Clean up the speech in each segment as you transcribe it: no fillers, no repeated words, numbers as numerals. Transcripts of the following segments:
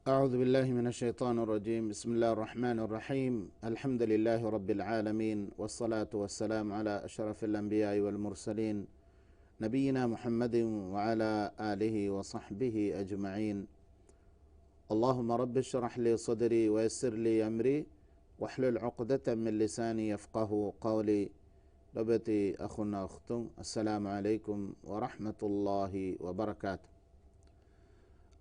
أعوذ بالله من الشيطان الرجيم. بسم الله الرحمن الرحيم. الحمد لله رب العالمين، والصلاة والسلام على أشرف الأنبياء والمرسلين نبينا محمد وعلى آله وصحبه أجمعين. اللهم رب اشرح لي صدري ويسر لي أمري واحلل عقدة من لساني يفقه قولي. ربتي أخونا أختم، السلام عليكم ورحمة الله وبركاته.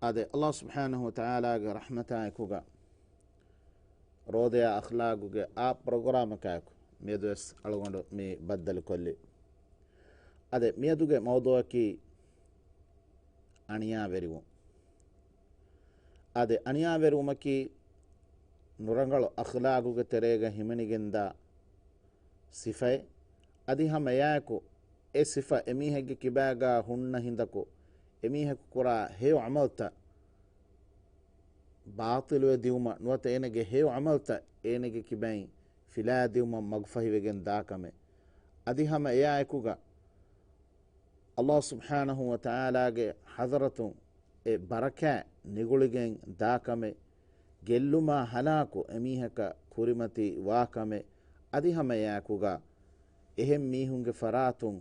أدي الله سبحانه وتعالى رحمته كوغا روضيا أخلاقه برنامج كاكو ميدوس ألغوندو مي بدل كلي. أدي ميدوغي موضوع كي أنيا بريو. أدي أنيا بريو مكي نورانغلو أخلاقه تريغا همينيغندا صفة أدي هم ياكو إيه صفة إميهك كباغا هن هندكو إميهك كرا هيو عملتا باطل وديوما نوتا إنجي هيو عملتا إنجي كباين فلا ديوما مغفه وغن داكمي. أدي هم ياكوغا الله سبحانه وتعالى حضرتو بركة نقولين داكمي ಗೆಲ್ಲುಮ ಹಲಾಕು ಎಮೀಹಕ ಕುರಿಮತಿ ವಾಕಮೆ ಅದಿಹಮಯಾಕುಗ ಎಹೆಂ ಮೀಹುಂಗೆ ಫರಾತುಂ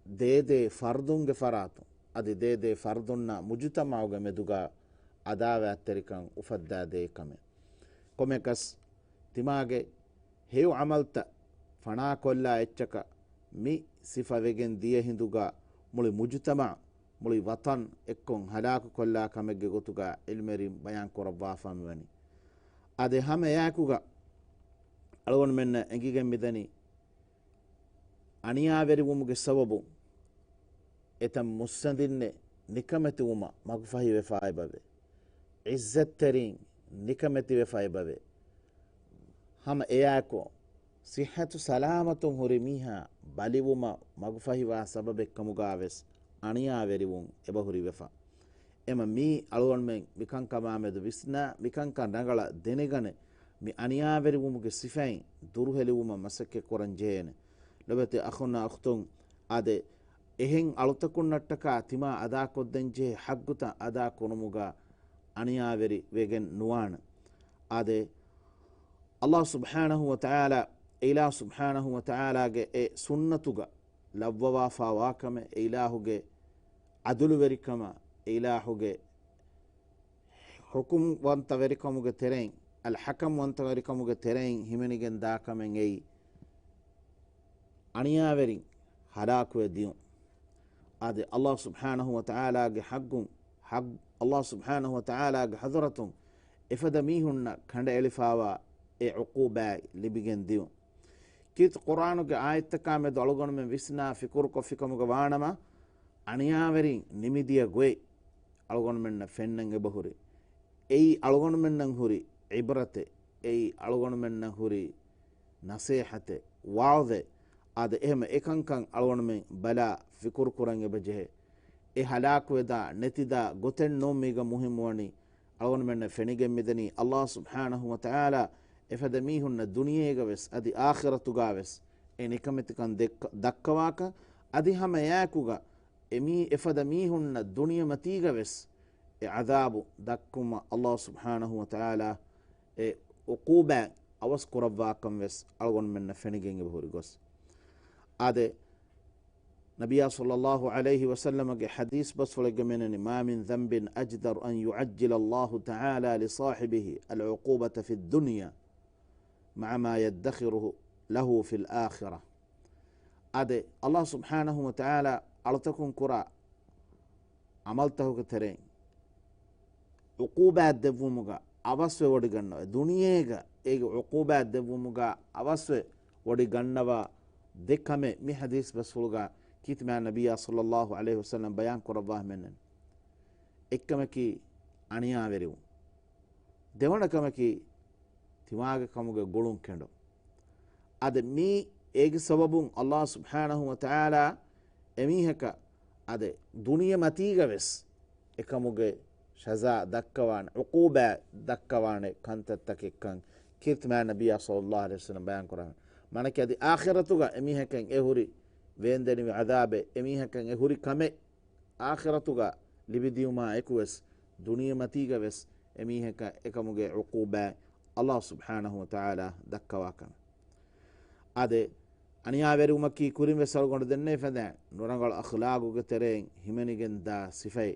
ದೇದೆ ಫರ್ದುಂಗೆ ಫರಾತು ಅದಿ ದೇದೆ ಫರ್ದುನ್ನ ಮುಜುತಮಾವುಗ ಮೆದುಗ ಅದಾವೆ ಅತ್ತರಿಕಂ ಉಫದ್ದಾದೆ ಕಮೆ ಕೊಮೆಕಸ್ ತಿಮಾಗೆ ಹೇವು ಅಮಲ್ತ ಫಣಾ ಕೊಲ್ಲ ಎಚ್ಚಕ ಮಿ ಸಿಫವೆಗೆನ್ ದಿಯ ಹಿಂದುಗ ಮುಳಿ ಮುಜುತಮಾ ಮುಳಿ ವತನ್ ಎಕ್ಕೊಂ ಹಲಾಕು ಕೊಲ್ಲ ಕಮೆಗೆ ಗೊತ್ತುಗ ಇಲ್ಮೆರಿ ಬಯಾನ್ ಕೊರಬ್ಬಾಫಾಮಿವನಿ ಅದೆ ಹಮ ಯಾಕುಗ ಅಳವನ್ ಮೆನ್ನ ಎಂಗಿಗೆ ಮಿದನಿ ಅಣಿಯಾವೆರಿವುಮುಗೆ ಸಬಬು ಎತಂ ಮುಸ್ಸಂದಿನ್ನೆ ನಿಕಮತಿ ಉಮ ಮಗ್ಫಹಿ ವೆಫಾಯಿಬವೆ ಇಜ್ಜತ್ತರಿನ್ ನಿಕಮತಿ ವೆಫಾಯಿಬವೆ ಹಮ ಎಯಾಕೋ ಸಿಹತು ಸಲಾಮತು ಹುರಿ ಮೀಹಾ ಬಲಿವುಮ ಮಗ್ಫಹಿವಾ ಸಬಬೆಕ್ಕಮುಗಾವೆಸ್ ಅಣಿಯಾವೆರಿವುಂ ಎಬಹುರಿ ವೆಫಾ ಎಮ ಮೀ ಅಳುವಣ್ಮೆಂ ಮಿಕಂಕಮಾಮೆದು ವಿಸ್ನಾ ಮಿಕಂಕ ನಗಳ ದೆನೆಗನೆ ಮಿ ಅಣಿಯಾವೆರಿವುಮುಗೆ ಸಿಫೈನ್ ದುರುಹೆಲಿವುಮ ಮಸಕ್ಕೆ ಕೊರಂಜೇನೆ ಲೊಬತೆ ಅಖುನ್ನ ಅಖ್ತುಂ ಅದೆ ಎಹೆಂ ಅಳುತಕುನ್ನಟ್ಟಕ ತಿಮಾ ಅದಾ ಕೊದ್ದೆಂಜೆ ಹಗ್ಗುತ ಅದಾ ಕೊನುಮುಗ ಅಣಿಯಾವೆರಿ ವೆಗೆನ್ ನುವಾಣ ಅದೆ ಅಲ್ಲಾಹ್ ಸುಬ್ಹಾನಹು ವತಆಲಾ ಇಲಾ ಸುಬ್ಹಾನಹು ವತಆಲಾಗೆ ಎ ಸುನ್ನತುಗ ಲವ್ವವಾಫಾ ವಾಕಮೆ ಇಲಾಹುಗೆ ಅದುಲು ವೆರಿಕಮ ಇಲಾಹುಗೆ ಹುಕುಂ ವಂತ ವೆರಿಕಮುಗೆ ತೆರೆಂ ಅಲ್ ಹಕಂ ವಂತ ವೆರಿಕಮುಗೆ ತೆರೆಂ ಹಿಮೆನಿಗೆನ್ ದಾಕಮೆಂ ಎಯಿ ಅಣಿಯಾವೆರಿ ಹಲಾಕುವೆ ದಿಯು ಆದೆ ಅಲ್ಲಾಹ್ ಸುಬ್ಹಾನಹು ವತಆಲಾಗೆ ಹಗ್ಗುಂ ಹಗ್ ಅಲ್ಲಾಹ್ ಸುಬ್ಹಾನಹು ವತಆಲಾಗೆ ಹಜರತುಂ ಇಫದ ಮೀಹುನ್ನ ಖಂಡ ಎಳಿಫಾವಾ ಎ ಉಕೂಬಾ ಲಿಬಿಗೆನ್ ದಿಯು ಕಿತ್ ಕುರಾನುಗೆ ಆಯತ್ತಕಾಮೆದು ಅಳುಗಣಮೆ ವಿಸ್ನಾ ಫಿಕುರ್ ಕೊಫಿಕಮುಗೆ ವಾಣಮ ಅಣಿಯಾವೆರಿ ನಿಮಿದಿಯ ಗೊಯ್ ಅಳುಗಣಮೆನ್ನ ಫೆನ್ನಂಗೆ ಬಹುರಿ ಎಯಿ ಅಳುಗಣಮೆನ್ನಂ ಹುರಿ ಇಬ್ರತೆ ಎಯಿ ಅಳುಗಣಮೆನ್ನ ಹುರಿ ನಸೇಹತೆ ವಾದೆ ಆದ ಎಹಮ ಏಕಂಕಂ ಅಳುಗಣಮೆ ಬಲ ಫಿಕುರ್ ಕುರಂಗೆ ಬಜೆಹೆ ಎ ಹಲಾಕುವೆದ ನೆತಿದ ಗೊತೆನ್ ನೋಮೀಗ ಮುಹಿಮುವಣಿ ಅಳುಗಣಮೆನ್ನ ಫೆಣಿಗೆ ಮಿದನಿ ಅಲ್ಲಾಹ್ ಸುಬ್ಹಾನಹು ವತಆಲಾ ಎಫದ ಮೀಹುನ್ನ ದುನಿಯೇಗವೆಸ್ ಅದಿ ಆಖಿರತುಗಾವೆಸ್ ಎ ನಿಕಮೆತಿಕನ್ ದಕ್ಕವಾಕ ಅದಿ ಹಮ ಯಾಕುಗ ಎಮೀ ಎಫದ ಮೀಹುನ್ನ ದುನಿಯ ಮತೀಗವೆಸ್ ಎ ಅದಾಬು ದಕ್ಕುಮ ಅಲ್ಲಾಹ್ ಸುಬ್ಹಾನಹು ವತಆಲಾ ಎ ಉಕೂಬಾ ಅವಸ್ ಕುರವ್ವಾಕಂ ವೆಸ್ ಅಳಗೊಂಡ್ ಮೆನ್ನ ಫೆಣಿಗೆಂಗೆ ಬಹುರಿಗೊಸ್ ಆದೆ ನಬಿಯ ಸಲ್ಲಲ್ಲಾಹು ಅಲೈಹಿ ವಸಲ್ಲಮಗೆ ಹದೀಸ್ ಬಸ್ ಒಳಗೆ ಮೆನನಿ ಮಾ ಮಿನ್ ذنبin ಅಜ್ದರ್ ಅನ್ ಯುಅಜ್ಜಿಲ ಅಲ್ಲಾಹು ತಆಲಾ ಲಿಸಾಹಿಬಿಹಿ ಅಲ್ ಉಕೂಬತ ಫಿ ದುನಿಯಾ مع ما يدخره له في الآخرة. أدي الله سبحانه وتعالى ألتكم كرا عملته كترين عقوبات دفومغا أبسو ودغنوا دنياغا إيغ عقوبات دفومغا أبسو ودغنوا دكمه مي حديث بسولغا كيت مع النبي صلى الله عليه وسلم بيان كرباه منن إكمكي أنيا وريو دونكمكي ತಿಮಾಗ ಕಮುಗೆ ಗುಳುಂ ಕೆಂಡು ಅದ ಮೀ ಏಗಿ ಸಬಬುಂ ಅಲ್ಲಾಹ್ ಸುಬ್ಹಾನಹು ವತಆಲಾ ಎಮೀಹಕ ಅದೆ ದುನಿಯ ಮತೀಗವೆಸ್ ಎಕಮುಗೆ ಶಜಾ ದಕ್ಕವಾಣ ಉಕೂಬಾ ದಕ್ಕವಾಣೆ ಕಂತತ್ತಕೆಕ್ಕಂ ಕಿರ್ತ್ಮಾ ನಬಿಯ ಸಲ್ಲಲ್ಲಾಹು ಅಲೈಹಿ ವಸಲ್ಲಂ ಬಯಾನ್ ಕುರಾನ್ ಮನಕೆ ಅದಿ ಆಖಿರತುಗ ಎಮೀಹಕಂ ಎಹುರಿ ವೇಂದೆನಿ ಅದಾಬೆ ಎಮೀಹಕಂ ಎಹುರಿ ಕಮೆ ಆಖಿರತುಗ ಲಿಬಿದಿಯುಮಾ ಎಕುವೆಸ್ duniya matiga ves emiheka ekamuge uquba Allah subhanahu wa ta'ala dakkawakan ade අනියාවැරි උමකී කුරින් වෙසල් ගොඩ දෙන්නේ ෆදා නොරංගල අඛලාගුගේ තරෙන් හිමනිගෙන් දා සිෆයි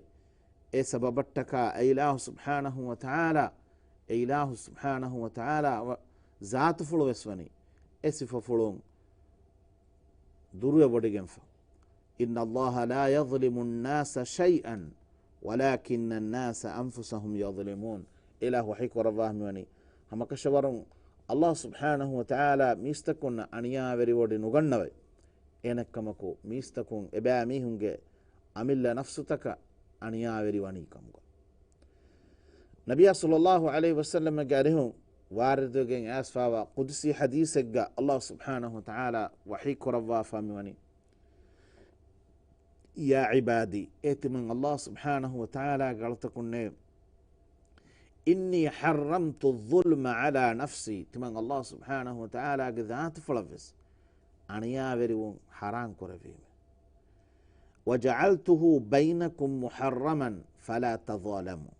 ඒ සබබට්ටකා ඉලාහ් සුබ්හානහු වතාලා ඉලාහ් සුබ්හානහු වතාලා ذات ෆුල වෙස්වනි ඒ සිෆ ෆුලුන් දුරුව වඩගෙන්ෆ ඉන්න අල්ලාහ ලා යظලිමු الناس شيئا ولكن الناس انفسهم يظلمون ඉලාහ් වහික රවාහ්මවනි හමකෂවරුන් Allah subhanahu wa ta'ala mistakun aniyaveri wodi nugannawai enakkamako mistakun eba mihunge amilla nafsutaka aniyaveri wanikamuga Nabiya sallallahu alayhi wasallam garihun waridugen asfawa qudsi hadisegga Allah subhanahu wa ta'ala wahi korawa famiwani ya ibadi etiman Allah subhanahu wa ta'ala galtakunne إني حرمت الظلم على نفسي تمن الله سبحانه وتعالى ذات فلفس أنيا بريون حرام كرفيم وجعلته بينكم محرما فلا تظالموا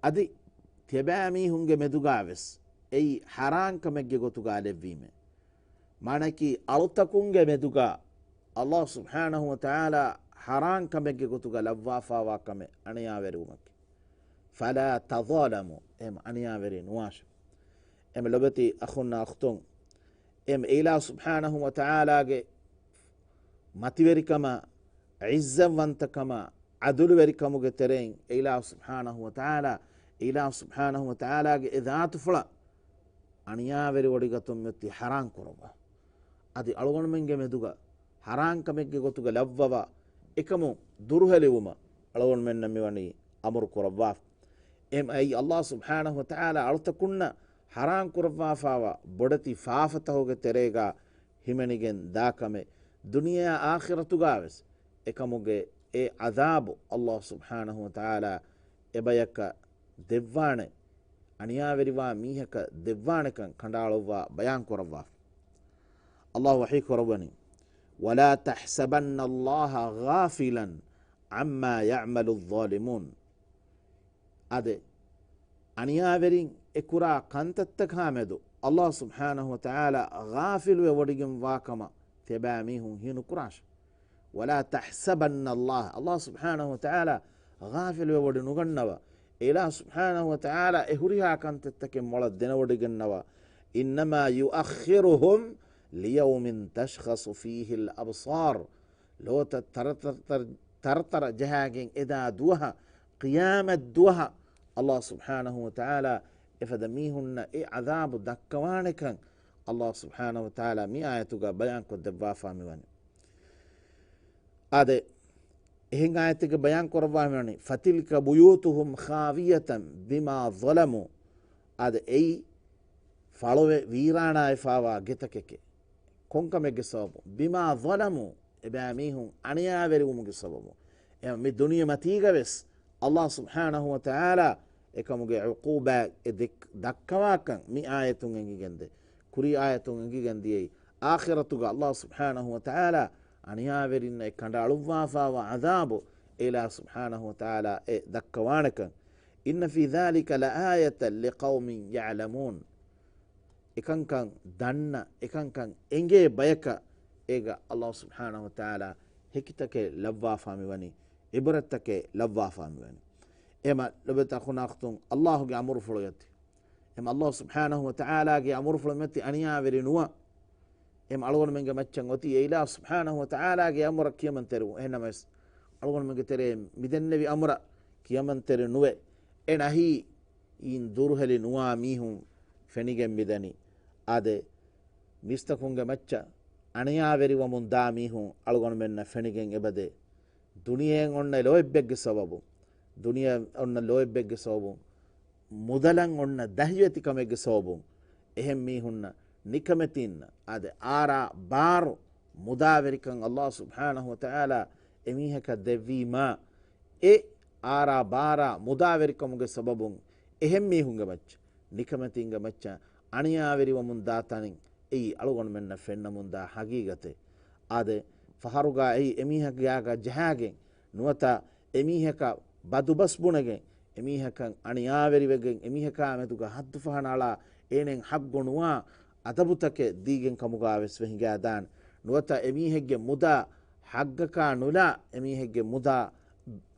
أدي تبامي هنگ مدوغاوس أي حرام كمجي غتوغا لفيم مانكي ألتكونگ مدوغا الله سبحانه وتعالى حرام كمجي غتوغا لفافا واكم أنيا بريومك فلا تظالموا ام انيا ورين واش ام لبتي اخونا اختون ام الى سبحانه وتعالى متوركما عزوانتكما عدل وركمو ترين الى سبحانه وتعالى اذا تفلا انيا وري وديغتم متي حرام كروا ادي الون منگه مدوغا حرام كمگه گتوغا لవ్వవ එකමු දුරුහෙලෙවුම الون මෙන්න මෙවනි අමරු කරවා em ay Allah subhanahu wa ta'ala altakunna haram kurwa fawa bodati faafata hoge terega himanigen dakame dunya akhiratu gaves ekamuge e azab Allah subhanahu wa ta'ala ebayaka devwane aniyaveriwa mihaka devwanekan kandalwa bayan kurwa Allah wahi kurwani wala tahsabanna Allah ghafilan amma ya'malu adh-dhalimun ade aniyaverin ekura kantattakamedu Allah subhanahu wa ta'ala ghafil we wodigin wakama tebamihun hinu kurash wala tahsabanna Allah subhanahu wa ta'ala ghafil we wodi nugannawa ila subhanahu wa ta'ala ehuriha kantattake mola dena wodigannawa innama yuakhiruhum liyawmin tashkhasu fihi al-absar lo tartar jahagen ida duha قيامة دوها الله سبحانه وتعالى إفدميهن عذاب دكوانك الله سبحانه وتعالى مي آياتك بيان كد بافا ميواني آده إهن آياتك بيان كربا ميواني فتلك بيوتهم خاوية بما ظلموا آده أي فالو ويرانا إفاوا جتكك كونك مجسابو بما ظلموا إباميهم أنيا بريوم جسابو يعني من الدنيا متيجة بس Allah subhanahu wa ta'ala ekamuge uquba dakkawakan mi ayatun engigende kuri ayatun engigende akhiratuga Allah subhanahu wa ta'ala aniyaverin ekanda aluwafa wa azabu ila subhanahu wa ta'ala dakkawanakan inna fi dhalika la ayatan liqaumin ya'lamun ekankan danna ekankan enge bayaka ega Allah subhanahu wa ta'ala hikitake lawwafa miwani ibaratake lawwafamwani ema lobeta khunaqtun Allah ge amur fuloyati ema Allah subhanahu wa ta'ala ge amur fulomati aniya verinuwa ema algon menge maccan oti ila subhanahu wa ta'ala ge amur kiyaman teru enamas algon menge tere midennevi amura kiyaman teru nuwe enahi in durheli nuwa mihun fenigen midani ade mistakunge macca aniya veriwa mun da mihun algon menna fenigen ebade දුනියෙන් ඔන්න ලෝෙබ්බෙක්ගේ සබබු දුනිය ඔන්න ලෝෙබ්බෙක්ගේ සබබු මුදලන් ඔන්න දහයතිකමෙක්ගේ සබබු එහෙම් මීහුන්න නිකමෙතින්න අද ආරා බාරු මුදාවරිකන් අල්ලාහ් සුබ්හානහු වතාලා එමීහක දෙවීම ඒ ආරා බාරා මුදාවරිකමුගේ සබබුන් එහෙම් මීහුන්ගේ මච්ච නිකමෙතින්ගේ මච්ච අනියාවරිව මුන් දාතනින් ඒ අලුගොන් මෙන්න ෆෙන්න මුන් දා හගීගතේ ආද faharuga ei emihaka yaga jahagen nuwata emihaka badu bas bunegen emihakan aniyaveriwegen emihaka meduga haddu fahanala enen haggonuwa atabutake digen kamuga weswe hinga dan nuwata emihegge muda haggaka nula emihegge muda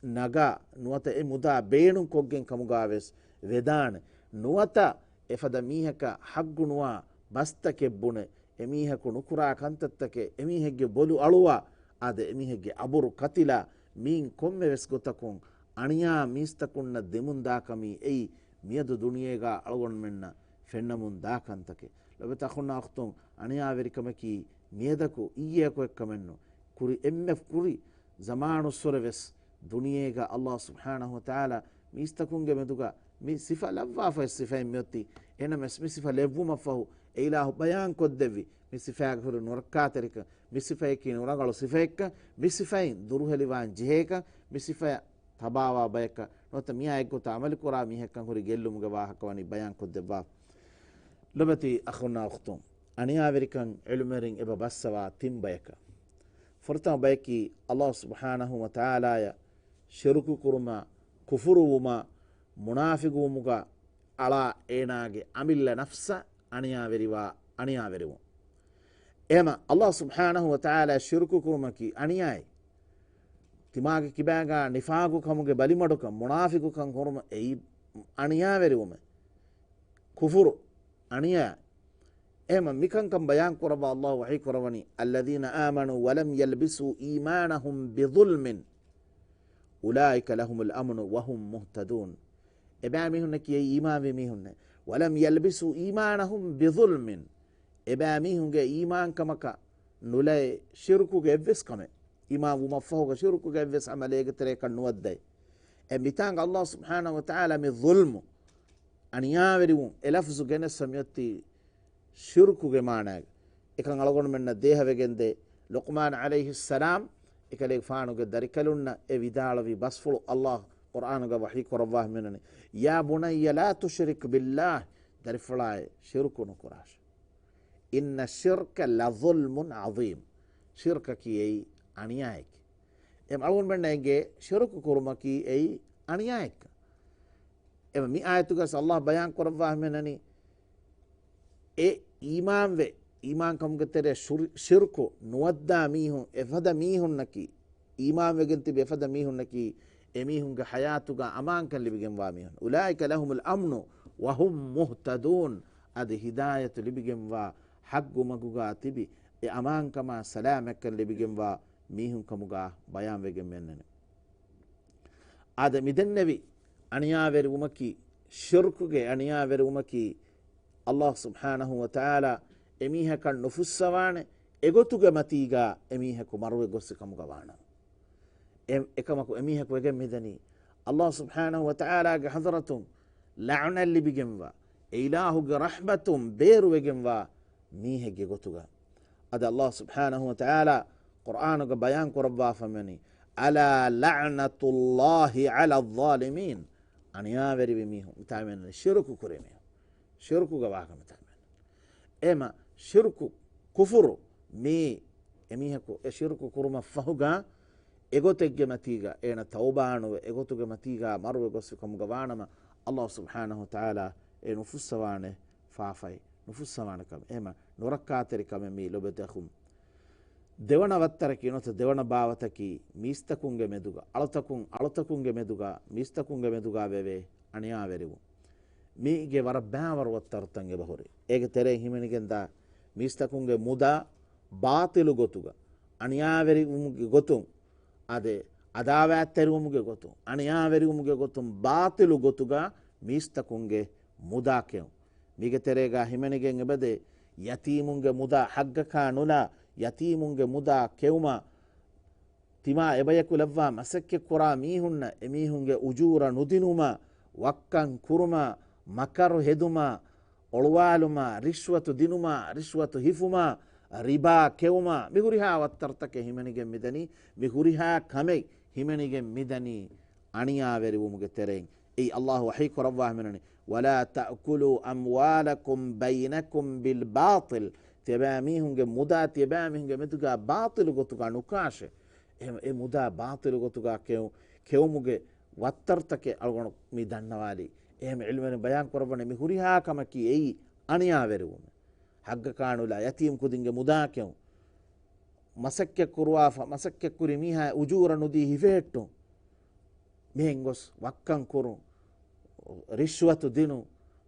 naga nuwata e muda beenun koggen kamuga wes vedane nuwata efada mihaka haggunuwa bastake bune emihaku nukura kantattake emihegge bolu aluwa ade emihegge aburu katila min komme wes gotakun aniya mistakunna demun dakami ei miyadu duniyega algon menna fennamun dakantake labata khunna akhtum aniya verikamaki miyadaku iyeko ekkamenno kuri emmef kuri zamanu surves duniyega Allah subhanahu wa ta'ala mistakunge meduga mi sifa lavva fa sifa myotti ena mes mi sifa levuma fahu ilahu bayan koddevi mi sifa guru nurkaterika mi sifa ki nuragalo sifa ekka mi sifa duruheliwan jiheka mi sifa tabawa bayka nota miya ekota amal kura mi hekkan hori gellumuga wahakawani bayan koddeva lobati akhuna akhtum aniya verikan ilmerin eba bassawa timbayka forta bayki Allah subhanahu wa ta'ala ya shirku kurma kufuruma munafiqumuga ala enage amilla nafsa aniya veriwa ema Allah subhanahu wa ta'ala shirku kurmaki aniyai timage kibaga nifagu kamuge balimaduka munafiqu kan kurma ei aniya veriwume kufuru aniya ema mikan kan bayan kuraba Allah wahi kurawani alladhina amanu wa lam yalbisu imanahum bidhulmin ulaika lahumul amnu wa hum muhtadun eba mihunne ki iman ve mihunne wa lam yalbisu imanahum bidhulmin eba mihunge iman kamaka nulay shirku ge kame iman wuma fahuga shirku ge ves amalege tere kan nuwadday e mitanga Allah subhanahu wa ta'ala mi dhulmu aniya veriwun elafzu gene samyatti shirku ge maanag ekan alagon menna dehavegende Luqman alayhi salam ikale faanuge darikalunna e vidalavi basfulu Allah Qur'an ga wahi korawah menani ya bunayya la tushrik billah dariflaay shirku nukurash inna shirka la dhulmun azim shirka ki ei aniyaik em alagon menna enge shirku kurmaki ei aniyaik em mi ayatugas Allah bayan korawah menani e iman kamgetere shirku nuwadda mihun efada mihun naki iman wegenti befada mihun naki emihun ge hayatuga aman kan libigen wa mihun ulaika lahumul amnu wa hum muhtadun ad hidayatu libigen wa haggu maguga tibi e aman kama salamek kan libigen wa mihun kamuga bayan wegen mennene ad midennevi aniya veri umaki shirku ge aniya veri umaki Allah subhanahu wa ta'ala emiha kan nufussawane egotuge matiga emiha ku marwe gossikamuga wana ekamaku emiha ku egen midani Allah subhanahu wa ta'ala ge hadratum la'na li bigemwa ilahu ge rahmatum beru egenwa mihe ge gotuga ada Allah subhanahu wa ta'ala Qur'an ge bayan ko rabba famani ala la'natullahi ala adh-dhalimin aniya veri bimihu mitamen shirku kuremi shirku ga waka mitamen ema shirku kufuru mi emihaku e shirku kurma fahuga egotegge matiga ena tawbanu egotuge matiga marwe gosukum gawanama Allah subhanahu wa ta'ala e nufussawane fafai nufussawane kam ema norakateri kam mi lobetakhum devana wattaraki nota devana bawataki mistakunge meduga alutakunge meduga mistakunge meduga beve aniya verivu mige war bawar wattartange bahore ege tere himenigenda mistakunge muda batilu gotuga aniya veri umuge gotum ade adawatteri umuge gotum aniya veri umuge gotum batilu gotuga mistakunge muda kew mige terega himenigen ebede yatimunge muda haggaka nula yatimunge muda kewma tima ebayaku lavva masakke kura mihunna emihunge ujura nudinuma wakkan kuruma makaru heduma olwaluma rishwatu dinuma rishwatu hifuma riba kewma mihuriha wattartake himenigen midani mihuriha kame himenigen midani aniya veri umuge tereng ei Allah wahi ko rabwa menani wala ta'kulu amwalakum bainakum bil batil tebamihunge muda tebamihunge metuga batil gotuga nukashe e muda batil gotuga kewmuge වත්තරතකේ අල්ගොන මේ දන්නවාලි එහෙම ඉල්මෙන් බයන් කරබනේ මේ හුරිහාකමකි එයි අනියාවෙරුම හග්ග කානුලා යතීම් කුදින්ගේ මුදාකෙව් මසක්ක කුරවාෆ මසක්ක කුරි මිහා උජූර නුදී හිෆෙට්ටු මෙහෙන් ගොස් වක්කන් කුරු රිශ්වතු දිනු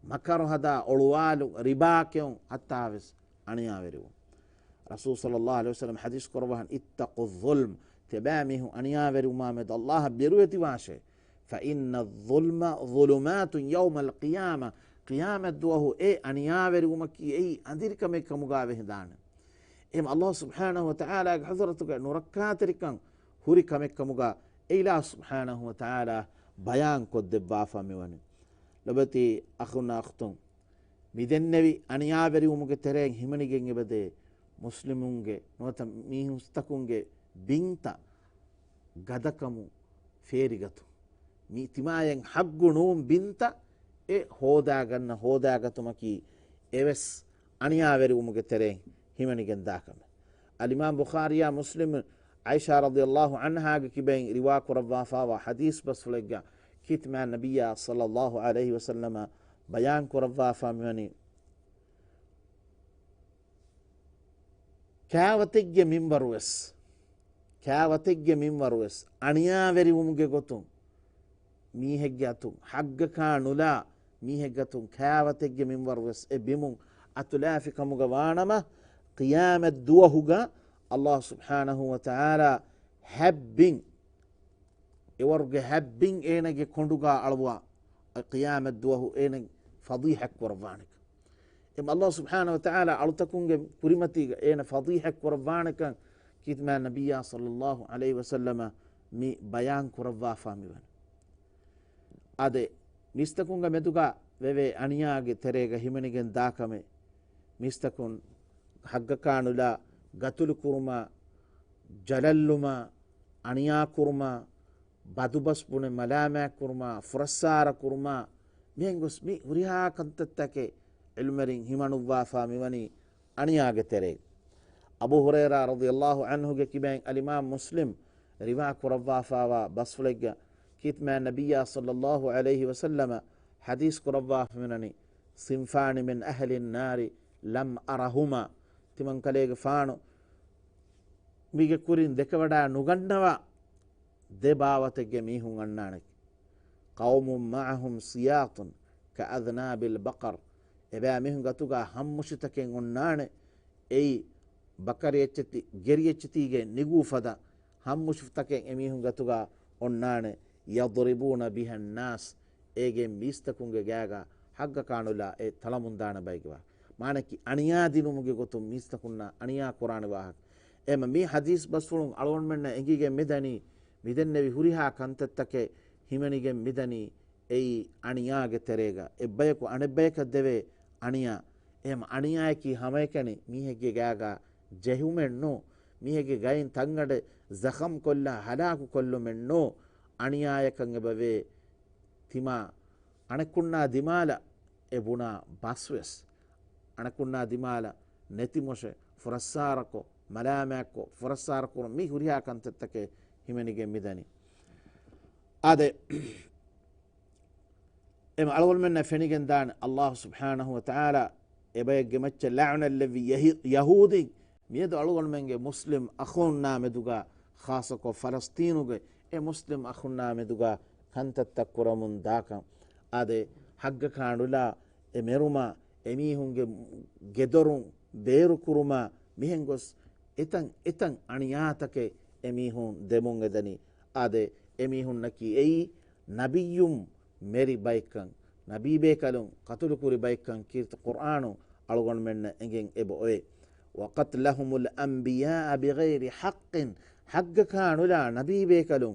මකර හදා ඔළුවාලු රිබාකෙව් අත්තාවෙස් අනියාවෙරුම رسول صلى الله عليه وسلم حديث قربان اتقوا الظلم تبامه أنياver ومامد الله بيروتي واشي فإن الظلم ظلمات يوم القيامة قيامة دوه أنياver ومكي أنديرك ميك مقابه دان الله سبحانه وتعالى حضرتك نركات ركان هوريك ميك مقا إله سبحانه وتعالى بيان قد بافا ميواني لبتي أخونا أختم ميدن نبي أنياver ومكي ترين همني جنگ بده ಮುಸ್ಲಿಮುಂಗೆ ನೋತ ಮೀಹುಸ್ತಕುಂಗೆ ಬಿಂತ ಗದಕಮು ಫೇರಿಗತು ಮೀ ತಿಮಾಯಂ ಹಗ್ಗುಣೂಂ ಬಿಂತ ಎ ಹೋದಾಗತುಮಕಿ ಎವೆಸ್ ಅಣಿಯಾವೆರುಮುಗೆ ತೆರೆ ಹಿಮನಿಗೆನ್ ದಾಕಮೆ ಅಲಿಮಾಮ್ ಬುಖಾರಿಯ ಮುಸ್ಲಿಮ್ ಐಷಾ ರದಿಯಲ್ಲಾಹು ಅನ್ಹಾಗೆ ಕಿಬೆನ್ ರಿವಾಕು ರವ್ವಾಫಾವ ಹದೀಸ್ ಬಸ್ಫುಲೆಗ್ಗ ಕಿತ್ಮಾ ನಬಿಯ ಸಲ್ಲಲ್ಲಾಹು ಅಲೈಹಿ ವಸಲ್ಲಮ ಬಯಾನ್ ಕುರವ್ವಾಫಾ ಮಿವನಿ කෑවතෙක්ගේ මින්වරුවෙස් අනියාවැරිවුමුගේ ගොතුන් මීහෙක්ගේ අතුන් හග්ගකා නුලා මීහෙක්ගතුන් කෑවතෙක්ගේ මින්වරුවෙස් එ බිමුන් අතුලාෆිකමුග වානම qiyamat duwahuga Allah subhanahu wa ta'ala habbin ewarge habbin enage konduga alwa qiyamat duwahu enage fadihak warvanik الله سبحانه وتعالى ألتكونج بريمتي أنا فضيحة كربانك كتما النبي صلى الله عليه وسلم مي بيان كربا فاميوان أده مستكونج مدوغا ووي أنياغ تريغ همنيغن داكمي مستكون حق كانولا غتل كرما جللما أنيا كرما بدوبس بون ملامة كرما فرسار كرما مينغوس مي وريها كنتتكي علمرين همانوفافا ميوني أنياغ تري أبو هريرة رضي الله عنه كبين الإمام مسلم رواك رفافا وبصفلق كتما النبي صلى الله عليه وسلم حديث كرفاف منني صنفان من أهل النار لم أرهما تمن كليغ فانو ميغ كورين دكودا نغنوا دباوتك ميهون أنانك قوم معهم سياط كأذناب البقر එබෑ මෙහුන් ගතුගා හම්මුෂිතකෙන් ඔන්නාන එයි බකරියච්චති ගෙරියච්චතිගේ නිගූෆද හම්මුෂිතකෙන් එමිහුන් ගතුගා ඔන්නාන යضربون بها الناس ඒගේ මිස්තකුන්ගේ ගෑගා හග්ග කානුලා ඒ තලමුන්දාන බයිගවා මානකි අනියා දිනුමුගේ ගොතුම් මිස්තකුන්නා අනියා කුරාන වාහක එම මේ හදීස් බස්ෆුලුන් අලවොන් මෙන්න එංගිගේ මෙදනි මිදෙන්නේවි හුරිහා කන්තත්තකේ හිමනිගේ මිදනි එයි අනියාගේ තෙරේග එබ්බයකු අනෙබ්බයක දෙවේ අනියා එහෙම අනියායකි හැමකෙනි මීහෙගේ ගෑගා ජෙහුමෙන්නෝ මීහෙගේ ගයින් තංගඩ زخم කොල්ලා හලාකු කොල්ලොමෙන්නෝ අනියායකංග බවේ තිමා අනකුන්නා දිමාල එබුණා බස්වස් අනකුන්නා දිමාල නැතිමොෂ ෆරස්සාරකෝ මලාමැක්කෝ ෆරස්සාරකෝ මී හුරියා කන්තත්තකේ හිමනිගේ මිදනි ආදේ إما أول منا فنيجن دان الله سبحانه وتعالى يبقى جمتش اللعنة الذي يهودي ميدو أول من مسلم أخونا مدوغا خاصة فلسطينوغا مسلم أخونا مدوغا كانت تكور من داكا هذا حق كانوا لا ميروما ميهون جدرون بيرو كروما ميهنغوس إتن أنياتك ميهون دمون دني هذا ميهون نكي أي نبيهم मेरी बाइकं नबी बेकलुं कतुल कुरी बाइकं कीर्त कुरानु अलगोन मेन्न एंगें एबो ओए वक़त्लहुमुल अंबिया बिगैरि हक्किन हग्ग कानुला नबी बेकलुं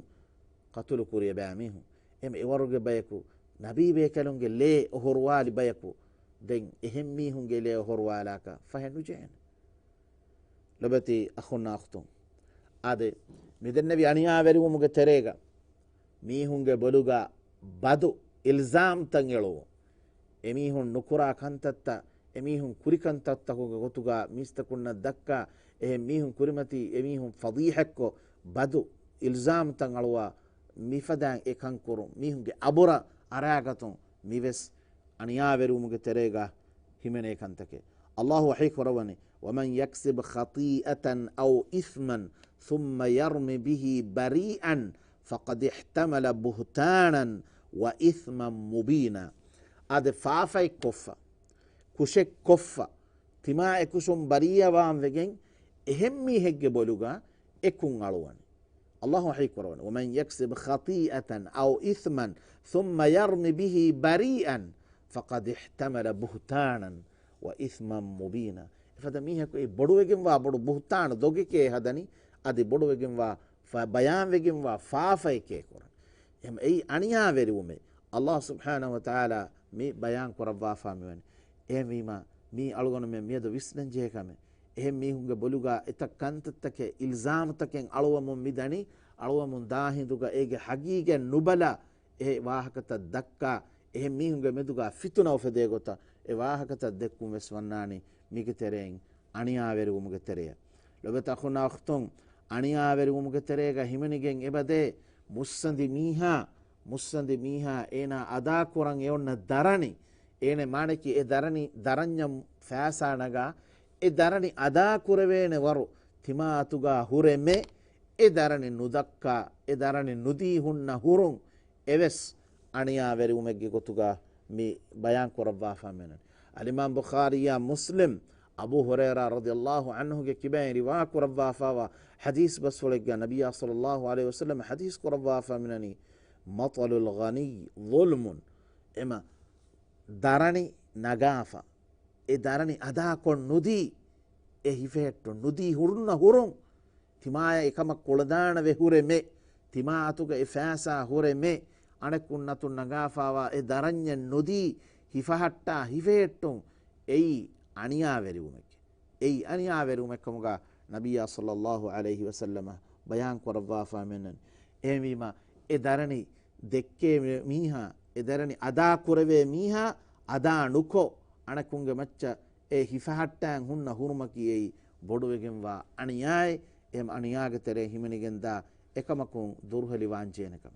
कतुल कुरी बामिहु एम एवरुगे बायकु नबी बेकलुं गे ले ओहरवाली बायकु दें एहम्मी हुंगे ले ओहरवालाका फहनु जेन लबती अखुना अख्तुम आदे मिदन नबी अनिया वेरु मुगे तेरेगा मी हुंगे बलुगा බදු ඉල්සාම් තන් එළෝ එමිහුන් නුකුරා කන්තත්ත එමිහුන් කුරිකන්තත්තකෝ ගොතුගා මිස්තකුන්න දක්කා එ මිහුන් කුරිමති එමිහුන් ෆදීහක්කෝ බදු ඉල්සාම් තන් අලවා මිෆදන් එකන් කුරු මිහුගේ අබුර අරාගතුන් මිවෙස් අනියාවරුමුගේ තෙරේගා හිමනේ කන්තකේ අල්ලාහ් වහී කරවනේ ومن يكسب خطيئة أو إثما ثم يرمي به بريئا فقد احتمل بهتانا وإثما مبينا أد فافي كفا كشك كفا تما اكشم بريا وام وگين اهمي هج بولوغا اكون علوان الله وحي كرون ومن يكسب خطيئة أو إثما ثم يرمي به بريئا فقد احتمل بهتانا وإثما مبينا فدا ميها كو بڑو وگين وا بڑو بهتان دوگي كي هدني ادي بڑو وگين وا بيان وگين وا فافي كي كورن ام اي انيا ويرومي الله سبحانه وتعالى مي بيان كروا فامي එමීම මේ අලුගොන මේ මියද විශ්නංජය කම එහෙම මීහුගේ බොලුගා එත කන්තත්තක ඉල්සාමතකෙන් අලුවමුන් මිදනි අලුවමුන් දාහිඳුගා ඒගේ හගීගෙන් නුබලා ඒ වාහකත දක්කා එහෙම මීහුගේ මෙදුගා ෆිතුනව ෆදේ ගොත ඒ වාහකත දෙක්කුම් වෙස්වන්නානි මිගේ තෙරෙන් අනියාවෙරුමුගේ තෙරය ලොබත අඛුනා අඛතුන් අනියාවෙරුමුගේ තෙරේගා හිමනිගෙන් එබදේ මුස්සන්දි මීහා එනා අදා කුරන් එොන්න දරණි ඒනේ මානකි ඒ දරණ්‍යම් ෆෑසානගා ඒ දරණි අදා කුරවේන වරු තිමාතුගා හුරෙමෙ ඒ දරණි නුදක්කා ඒ දරණි නුදී හුන්න හුරුන් එවස් අනියා වෙරුමෙග්ගේ ගොතුගා මේ බයන් කරවා ෆාමෙන අලිමාම් බුඛාරියා මුස්ලිම් අබූ හුරෛරා රදියල්ලාහු අන්හුගේ කිබේ රිවා කරවා ෆාවා හදීස් බස්වලග්ගා නබියා සල්ලල්ලාහු අලයිහි වසල්ලම් හදීස් කරවා ෆාමෙනනි මතලුල් ගනි ظلم එම දරණි නගාෆා ඒ දරණි අදා කොන් නුදී ඒ හිෆෙට්ටු නුදී හුරුන්න හුරුන් තිමාය එකම කොළදාන වෙහුරෙමෙ තිමා අතුග ඒ ෆෑසා හුරෙමෙ අනෙකුන්නතු නගාෆාවා ඒ දරඤ්ඤ නුදී හිෆහට්ටා හිෆෙට්ටුන් එයි අනියා වෙරුමෙක්කමුගා නබියා සල්ලල්ලාහු අලයිහි වසල්ලම බයන් කරවා ෆාමෙන්නන් එමීම ඒ දරණි දෙක්කේ මීහා එදරනි අදා කුරවේ මීහා අදා නුකෝ අනකුන්ගේ මච්ච ඒ හිෆහට්ටෑන් හුන්න හුරුමකියෙයි බොඩුවගෙන්වා අනියායි එම අනියාගේ තෙරේ හිමනිගෙන්දා එකමකුන් දුර්හලි වාංචයනකම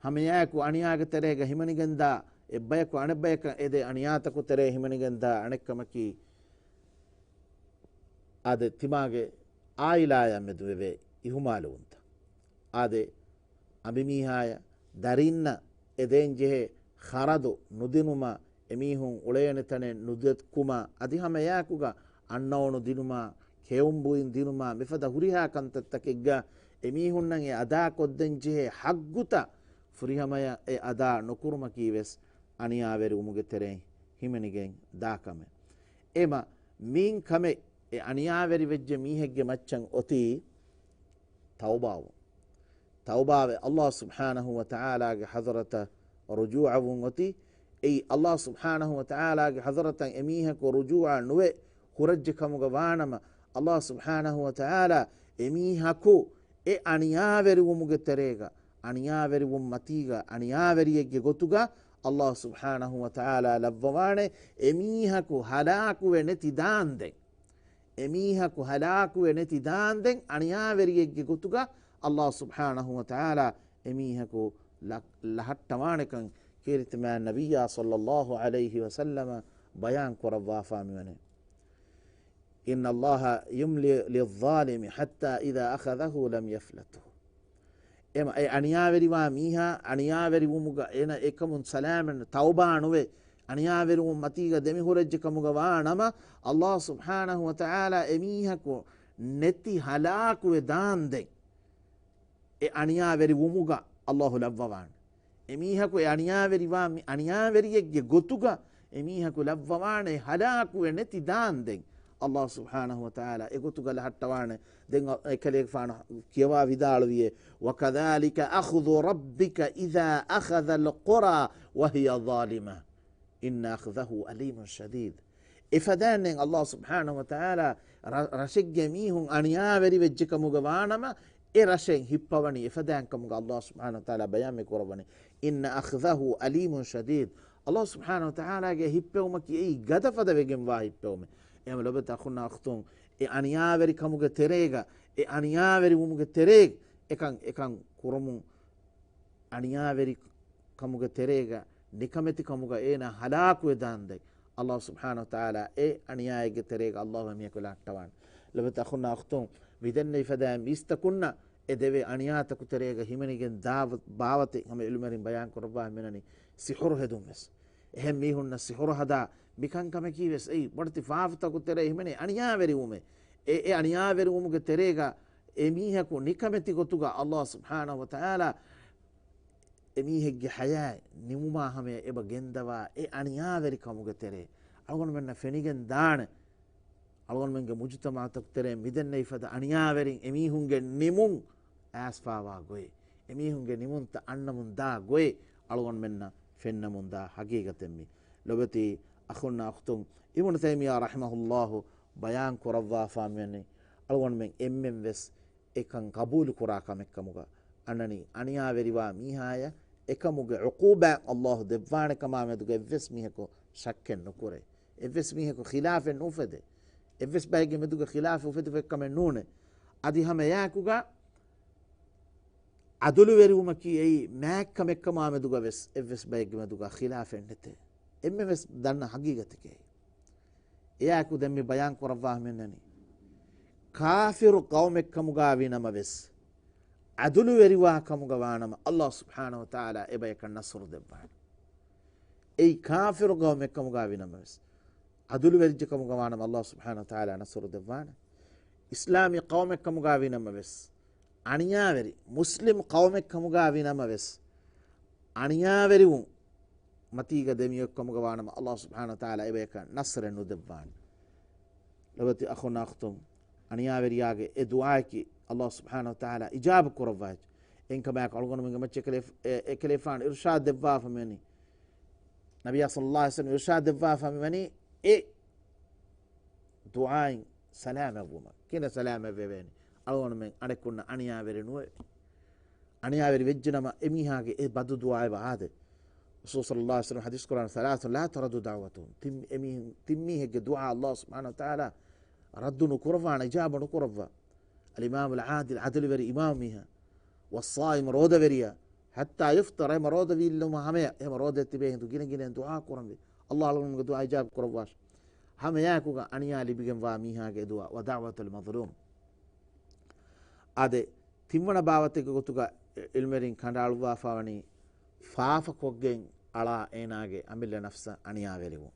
හමයායකු අනියාගේ තෙරේග හිමනිගෙන්දා එබ්බයකු අනෙබ්බයක එදේ අනියාතකු තෙරේ හිමනිගෙන්දා අනෙක්කමකි අද තිමාගේ ආයිලාය මෙදුවේ ඉහුමාලුන්ත ආදේ අබිමීහාය දරින්න එදෙන් ජෙහෙ ಖರದು ನುದಿನುಮ ಎಮೀಹುಂ ಉಳೆಯನೆತನೆ ನುದೆತ್ಕುಮ ಅದಿಹಮ ಯಾಕುಗ ಅನ್ನವನು ದಿನುಮ ಕೇವಂಬುಯಿನ್ ದಿನುಮ ಮಿಫದ ಹುರಿಹಾ ಕಂತತ್ತಕೆಗ್ಗ ಎಮೀಹುನ್ನಂ ಎ ಅದಾ ಕೊದ್ದೆನ್ ಜೆಹೆ ಹಗ್ಗುತ ಫುರಿಹಮಯ ಎ ಅದಾ ನೊಕುರುಮ ಕೀವೆಸ್ ಅನಿಯಾವೆರಿ ಉಮುಗೆ ತೆರೆ ಹಿಮನಿಗೆನ್ ದಾಕಮೆ ಎಮ ಮೀನ್ ಕಮೆ ಎ ಅನಿಯಾವೆರಿ ವೆಜ್ಜೆ ಮೀಹೆಗ್ಗೆ ಮಚ್ಚಂ ಒತಿ ತೌಬಾವೆ ಅಲ್ಲಾಹ್ ಸುಬ್ಹಾನಹು ವ ತಆಲಾಗೆ ಹಜರತ ರುಜೂಅವುನ್ ಒತಿ ಐ ಅಲ್ಲಾಹ್ ಸುಬ್ಹಾನಹು ವ ತಆಲಾಗೆ ಹಜರತ ಎಮೀಹಕು ರುಜೂಅ ನುವೆ ಹುರಜ್ಜೆ ಕಮುಗ ವಾನಮ ಅಲ್ಲಾಹ್ ಸುಬ್ಹಾನಹು ವ ತಆಲಾ ಎಮೀಹಕು ಎ ಅನಿಯಾವೆರಿ ಉಮುಗೆ ತೆರೆಗ ಅನಿಯಾವೆರಿ ಮತೀಗ ಅನಿಯಾವೆರಿಯಗೆ ಗೊತ್ತುಗ ಅಲ್ಲಾಹ್ ಸುಬ್ಹಾನಹು ವ ತಆಲಾ ಲವ್ವವಾಣೆ ಎಮೀಹಕು ಹಲಾಕುವೆ ನೆತಿದಾಂದೆ ಅನಿಯಾವೆರಿಯಗೆ ಗೊತ್ತುಗ الله سبحانه وتعالى أميهك لحتمانكا كيرت مع النبي صلى الله عليه وسلم بيان كروا فامونه إن الله يملي للظالم حتى إذا أخذه لم يفلته إما أي أنياوري واميها أنياوري ومغا إنا إكم سلام توبانوه أنياوري ومتيغا دمي هرجك مغوانما الله سبحانه وتعالى أميهك نتي هلاك ودان دي e අනියාවැරි වුමුග අල්ලාහ් ලව්වවාන එමීහකු e අනියාවැරි වා අනියාවැරියෙක්ගේ ගොතුග එමීහකු ලව්වවානේ හලාකු නැති දාන්දෙන් අල්ලාහ් සුබ්හානහු වතාලා ඒ ගොතුග ලහට්ටවාන දෙන් එකලේ ෆාන කියවා විදාළුවේ වකදාලික අඛදු රබ්බික ඉදා අඛذ القرى وهي ظالمة إن أخذه أليم شديد إفدانن الله سبحانه وتعالى رشق ميهم أنياوري وجهك مغوانما ඒ රශයෙන් හිප්පවනි එෆදෑන්කමුග අල්ලාහ් සුබ්හානහු වතාලා බයන් මේ කරවනි ඉන්න අඛදහු අලීමුන් ෂදීද් අල්ලාහ් සුබ්හානහු වතාලාගේ හිප්පෙවම කී ගදෆද වෙගෙන් වා හිප්පෙවම එම ලොබත අඛුනා අඛතුන් ඒ අනියාවරි කමුග තෙරේග ඒ අනියාවරි මුමුග තෙරේග එකන් කුරමුන් අනියාවැරි කමුග තෙරේග නිකමැති කමුග ඒන හලාකු වෙදාන්දයි අල්ලාහ් සුබ්හානහු වතාලා ඒ අනියායගේ තෙරේග අල්ලාහ් මියකුලා අට්ටවන් ලබත අඛුනා අඛතුම් විදන්නේ ෆදා මිස්තකුන්න එදෙවේ අනියාතකු තෙරේග හිමනිගෙන් දාව බාවතේ හැම ඉල්මරින් බයන් කරවා මෙනනි සිහුර හෙදුම්ස් එහෙම මිහුන්න සිහුර හදා මිකන් කම කීවස් ඒ වඩති ෆාෆතකු තෙරේ හිමනේ අනියාවැරි උමේ ඒ අනියාවැරි උමුගේ තෙරේග එමීහකු නිකමැති ගොතුග අල්ලාහ් සුබ්හානහු වතාලා එමීහෙක්ගේ හයයි නිමුමා හැම එබ ගෙන්දවා ඒ අනියාවැරි කමුගේ තෙරේ අලගොන මෙන්න ෆෙනිගෙන් දාන අලගොන මෙන්ගේ මුජ්තමාතක් තෙරේ මිදන්නේ ෆද අනියාවැරින් එමීහුන්ගේ නිමුන් ඇස්පාවා ගොයි එමීහුන්ගේ නිමුන්ත අන්නමුන් දා ගොයි අලගොන මෙන්න ෆෙන්නමුන් දා හගීගතෙම්මි ලොබති අඛුන්නා අඛතුම් ඉබ්නු තයිමියා රහිමහුල්ලාහ් බයාන් කරවා ෆාමියනේ අලගොන මෙන් එම්මෙන් වෙස් එකන් කබූල් කුරා කමෙක්කමුග අනනි අනියාවැරිවා මීහාය එකමුගේ උකූබා අල්ලාහ් දෙවාන කමා මෙදුගේ වෙස් මීහකෝ ශක්කෙන් නුකුරේ එවස් මීහකෝ ඛිලාෆෙන් නුෆෙදේ එවස් බයිගේ මෙදුගේ ඛිලාෆ උෆෙදේ වෙක්කම නූනේ අදි හැම යාකුගා අදුළු වෙරුම කී මෑක්කම එක්කම මෙදුගේ වෙස් එවස් බයිගේ මෙදුගේ ඛිලාෆෙන් නැතේ එම්මෙ වෙස් දන්න හගීගතකේ එයාකු දැන් මේ බයන් කරවා මෙන්නනි කාෆිරු කවුමෙක්කමුගා විනම වෙස් අදුළු වෙරිවා කමුගවානම අල්ලාහ් සුබ්හානහු වතාලා එබයක නස්රු දෙබ්බාන ඒ කාෆිරු කවුමෙක්කමුගා විනම වෙස් අදුළු වෙරිජ කමුගවානම අල්ලාහ් සුබ්හානහු වතාලා නස්රු දෙබ්බාන ඉස්ලාමී කවුමෙක්කමුගා විනම වෙස් අනියාවැරි මුස්ලිම් කවුමෙක්කමුගා විනම වෙස් අනියාවැරි වූ මතීග දෙමියෙක්කමුගවානම අල්ලාහ් සුබ්හානහු වතාලා එබයක නස්රෙන් නුදෙබ්බාන ලබති අඛුනා අඛතුම් අනියාවැරියාගේ ඒ දුආකි අල්ලාහ් සුබ්හානහු වතාලා ඉජාබ කරවාජ එන්කමක් අල්ගොන මංග මච්ච කලේෆාන් ඉර්ෂාද් දෙවා ෆමනි නබිය සල්ලල්ලාහු අලයිහි වසල්ලම් ඉර්ෂාද් දෙවා ෆමනි ඒ දුආයි සලාම වුම කින සලාම වෙවෙනි අල්ගොන මං අඩකුන්න අනියාවැරි නුවේ අනියාවැරි වෙජ්ජනම එමිහාගේ ඒ බදු දුආයි වාද රසූල් සල්ලල්ලාහු අලයිහි වසල්ලම් හදීස් කුරාන සලාත ලා තරදු දාවතුන් තිම්මිහගේ දුආ අල්ලාහ් සුබ්හානහු වතාලා رد نكرفان إجابة نكرفا الإمام العادل عدل بري إمامها والصائم رود بريا حتى يفطر هم رود في اللهم هميا هم رود تبيه تو جين جين دعاء قرآن الله لهم دعاء إجاب كرفاش هم ياكو أنيا اللي بيجن فاميها كدعاء ودعوة المظلوم هذا تيمنا باوتك كتوكا المرين كندال وافاني فاف كوجين على إناجي أميل نفسه أنيا بريو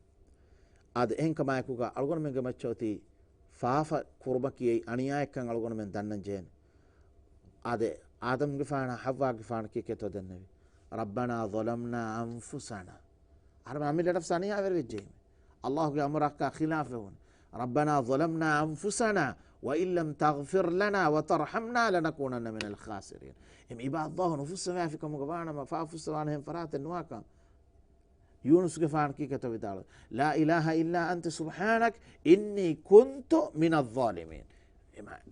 هذا إنك ما يكو ألقون من جماعتي فافا كربكي أنياء كان ألقون من دنن جين هذا آدم جفانا حوا جفانا كي كتو دنبي ربنا ظلمنا أنفسنا أنا عمل نفس أنياء بريجين الله يأمرك خلافهن ربنا ظلمنا أنفسنا وإن لم تغفر لنا وترحمنا لنكونن من الخاسرين هم عباد الله نفس ما فيكم جفانا ما فافس وانهم فرات النواكا يونس كفان كي كتب تعالى لا إله إلا أنت سبحانك إني كنت من الظالمين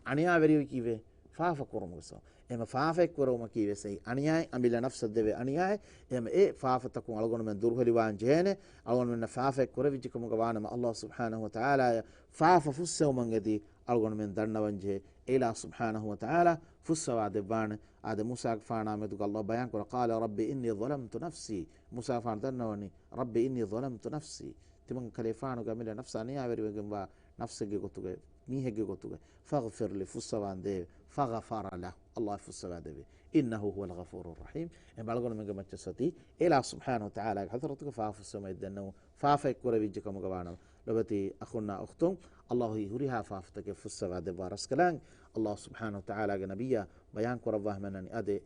أنيا بريو كيفه فافا كرم قصة إما فافا كرم كيفه سي أنيا أميل نفس الدبي أنيا إما إيه فافا تكون ألقون من دوره لوان جهنة ألقون من فافا كرم يجيكم قوانا ما الله سبحانه وتعالى فافا فسه ومن قدي ألقون من درنا وانجه إلى سبحانه وتعالى فسه وعدبان هذا موسى فانا مدق الله بيان قال ربي إني ظلمت نفسي موسى فان دنوني ربي إني ظلمت نفسي تمن كليفانو قامل نفساني أبري وجنبا نفسك جوتوجا ميه جوتوجا فاغفر لي فسوان ده فغفر له الله فسوان ده إنه هو الغفور الرحيم إن بالغون من جماعة ستي إلى سبحانه وتعالى حضرتك فاف السماء الدنو فافك وربيجكم قبانا لبتي أخونا أختم الله يهريها فافتك فسوان ده بارس كلام الله سبحانه وتعالى نبيه بيان كرباه منني أدي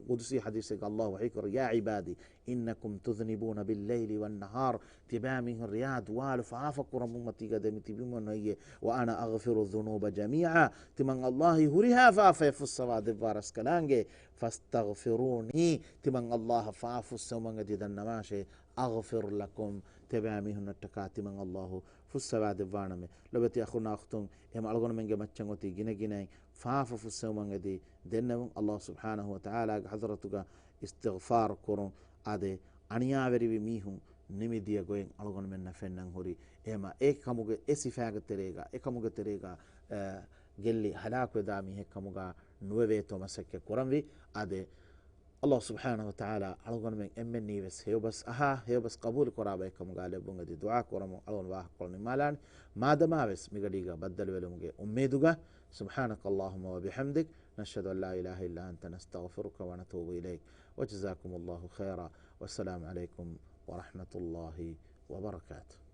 قدسي حديثك الله وحيكر يا عبادي إنكم تذنبون بالليل والنهار تبامه الرياض والف عافك رمومتي قدمي تبيمون هي وأنا أغفر الذنوب جميعا تمن الله هريها فافا فسوا دبارس كلانجي فاستغفروني تمن الله فافو السومن جديد النماشي أغفر لكم تبامه النتكات من الله فسوا دبانمي لبتي أخونا أختم هم ألغون من جمتشن وتي جنا فافا فسومن جديد دنم الله سبحانه وتعالى حضرتك استغفار كرون أدي أنيا بري بميهم نمديا قوين ألغون من نفنن هوري إما كموجة إسفاق تريجا كموجة تريجا جلي هلاك ودامي كموجة نوبة تومسك كرامي أدي الله سبحانه وتعالى ألغن من أمني بس هيو بس هيو بس قبول قرابة كم قال بونغ دي دعاء قرام ألغن واه قرن مالان ما دما بس مقديغا بدل ولمجي أميدوغا. سبحانك اللهم وبحمدك نشهد أن لا إله إلا أنت نستغفرك ونتوب إليك وجزاكم الله خيرا والسلام عليكم ورحمة الله وبركاته.